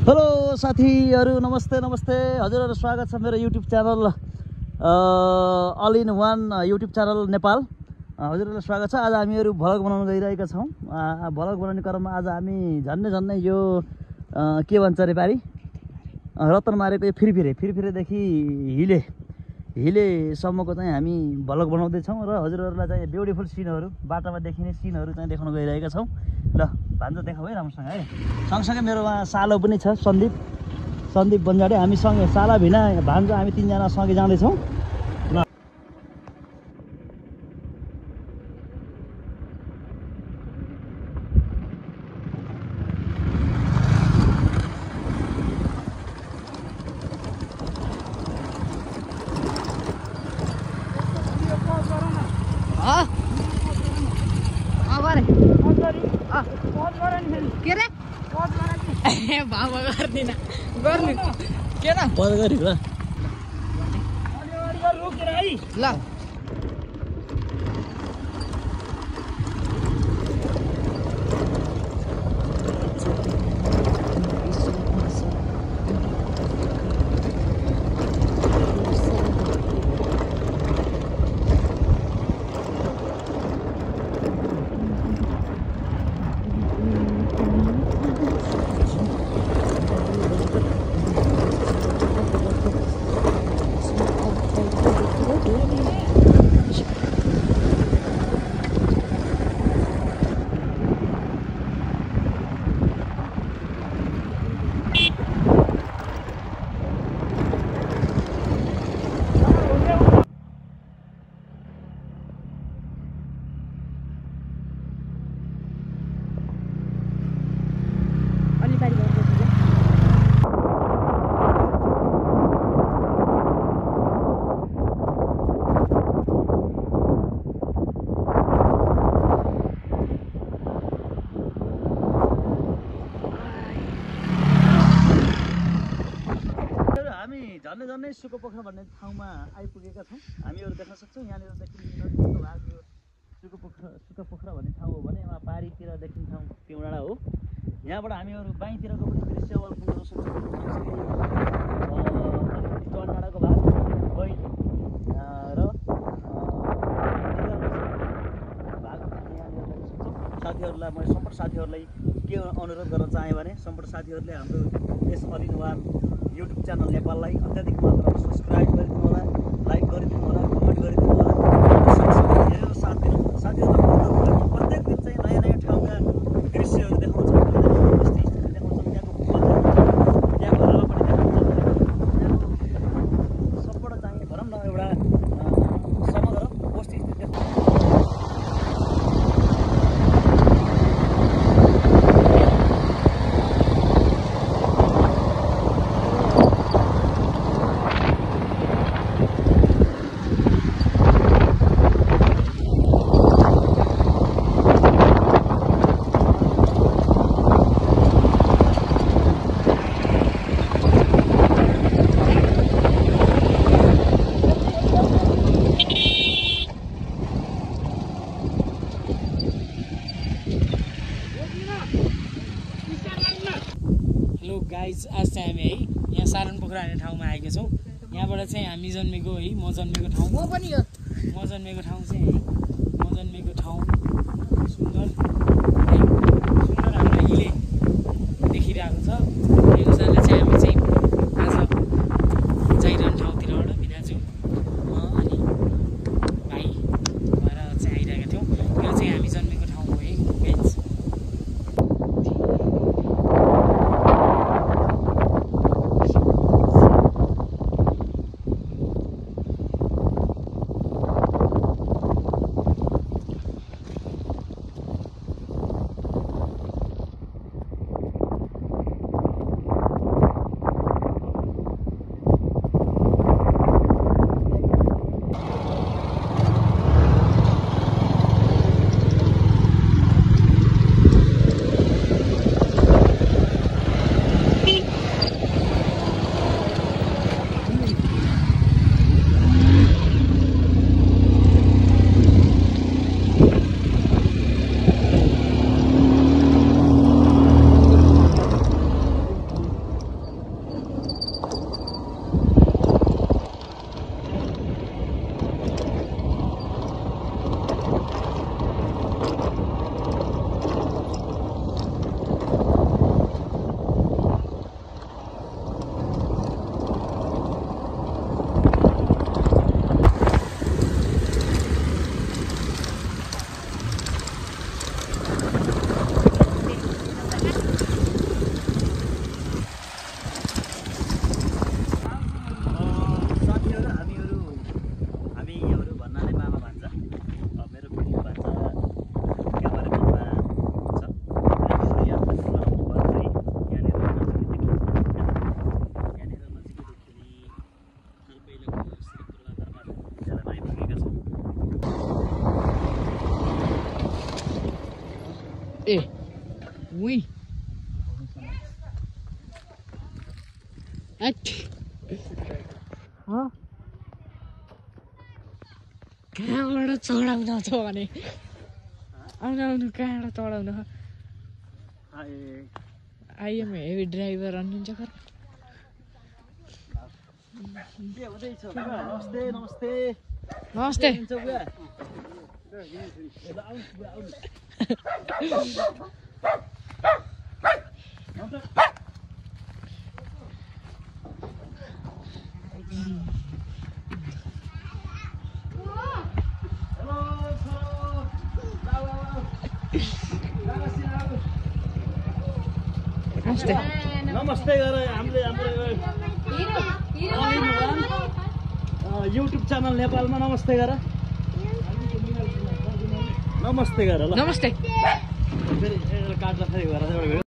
Hello साथीहरु, नमस्ते नमस्ते। हजुरहरु स्वागत छ मेरो YouTube channel all in one YouTube channel Nepal. हजुरहरुलाई स्वागत छ। आज हामीहरु भ्लग बनाउन गइरहेका छौं। भ्लग बनाउने क्रममा आज हामी झन्नै यो के भन्छ रे पारी रतन मारेको फिरफिरेदेखि हिले सम्मको चाहिँ हामी भ्लग बनाउँदै छौं र हजुरहरुलाई चाहिँ ब्युटिफुल सिनहरु, बाटामा देखिने सिनहरु चाहिँ देखाउन गइरहेका छौं। ल भान्जा देखाऊ है राम्रोसँग है। सँगसँगै मेरो वहाँ सालो पनि छ, सन्दीप बन्जाडे। हामी सँगै साला भिना भान्जा हामी तीनजना सँगै जाँदैछौँ। ल झन्नै सुकोपोखरा भन्ने ठाउँमा आइपुगेका छौँ। हामीहरू देख्न सक्छौँ यहाँनिर देखिने भाग यो सुकोपोखरा भन्ने ठाउँ हो भने वहाँ पारीतिर देखिने ठाउँ पिउँ डाँडा हो। यहाँबाट हामीहरू बाईँतिरको पनि दृश्य अवलोकन गर्न सक्छौँ। टन डाँडाको भाग बैल र भाग हामी यहाँनिर देख्न सक्छौँ। साथीहरूलाई म सम्पूर्ण साथीहरूलाई के अनुरोध गर्न चाहेँ भने सम्पूर्ण साथीहरूले हाम्रो यस all in one YouTube channel नेपाललाई अत्याधिक मात्रामा सब्सक्राइब गरिदिनु होला, लाइक गरिदिनु होला, कमेन्ट गरिदिनु होला, सँगसँगै साथ दिनु। साथीहरूलाई प्रत्येक दिन चाहिँ नयाँ ठाउँका दृश्यहरू देखाउँछौँ, बस्ती स्थिति देखाउँछौँ, त्यहाँको त्यहाँको हावा पनि देखाउँछौँ। सबबाट चाहिँ भनौँ न एउटा समग्र बस्ती स्थिति देखाउँछौँ। गाइज आज चाहिँ हामी है यहाँ सारण पोखरा भन्ने ठाउँमा आएका छौँ। यहाँबाट चाहिँ हामी जन्मेको है म जन्मेको ठाउँ चाहिँ है म जन्मेको ठाउँ सुन्दर हाम्रो हिले देखिरहेको छ। यो अनुसारले चाहिँ हामी चाहिँ आज जाइरहने ठाउँतिरबाट भिनाजु अनि भाइ भएर चाहिँ आइरहेका थियौँ। यो चाहिँ हामी जन्मेको ठाउँ हो है गाइज। कहाँबाट चढाउन छ भने आउनु कहाँबाट चढाउन आइएम हेभी ड्राइभर अन्नुहुन्छ खर के हुँदैछ नमस्ते नमस्ते नमस्ते नमस्ते नमस्ते गरेर हामीले हाम्रो युट्युब च्यानल नेपालमा नमस्ते गर नमस्ते गर ल नमस्ते फेरि काट्दा फेरि गरेर